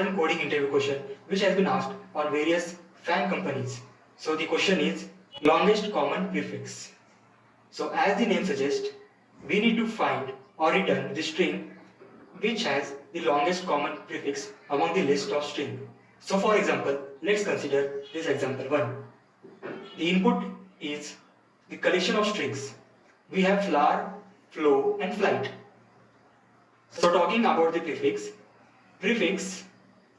important coding interview question which has been asked on various fan companies. So the question is longest common prefix. So as the name suggests, we need to find or return the string which has the longest common prefix among the list of string. So for example, let's consider this example 1. The input is the collection of strings. We have flower, flow and flight. So talking about the prefix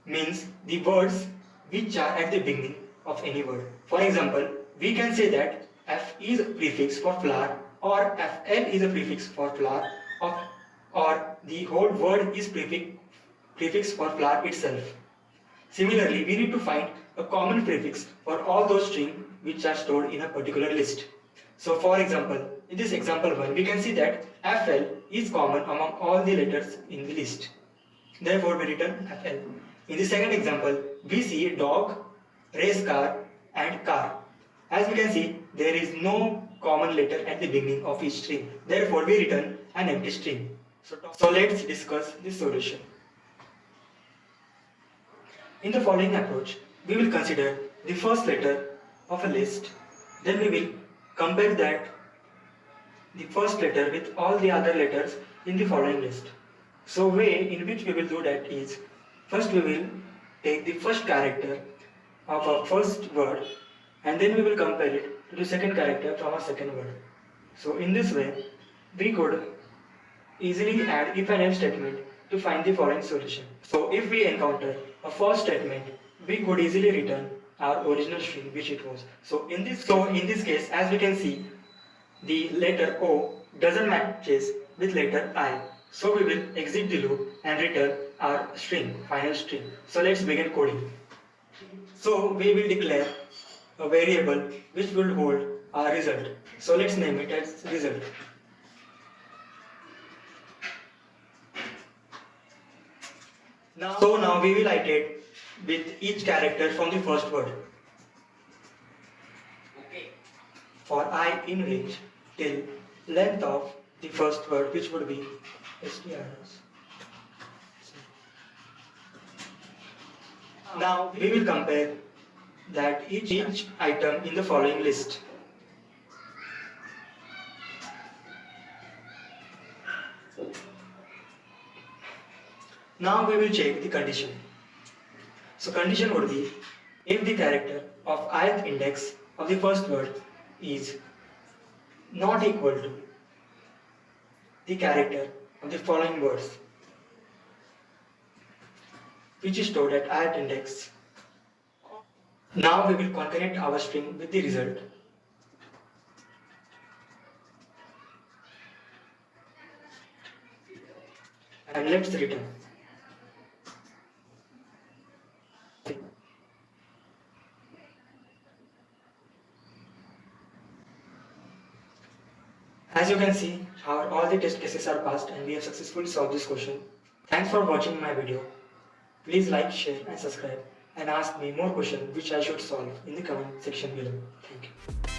means the words which are at the beginning of any word. For example, we can say that F is a prefix for flower, or FL is a prefix for flower, or the whole word is prefix for flower itself. Similarly, we need to find a common prefix for all those strings which are stored in a particular list. So for example, in this example 1, we can see that FL is common among all the letters in the list. Therefore, we return FL. In the second example, we see dog, race car and car. As we can see, there is no common letter at the beginning of each string. Therefore, we return an empty string. So let's discuss this solution. In the following approach, we will consider the first letter of a list. Then we will compare the first letter with all the other letters in the following list. So way in which we will do that is, first we will take the first character of our first word and then we will compare it to the second character from our second word. So in this way, we could easily add if and else statement to find the following solution. So if we encounter a false statement, we could easily return our original string which it was. So in this case, as we can see, the letter O doesn't matches with letter I. So we will exit the loop and return our final string. So let's begin coding. So we will declare a variable which will hold our result. So let's name it as result. Now we will iterate with each character from the first word. For I in range till length of the first word, which would be strs. Now we will compare that each item in the following list. Now we will check the condition. So condition would be if the character of ith index of the first word is not equal to the character of the following words which is stored at ith index. Now we will concatenate our string with the result. And let's return. As you can see, all the test cases are passed and we have successfully solved this question. Thanks for watching my video. Please like, share and subscribe and ask me more questions which I should solve in the comment section below. Thank you.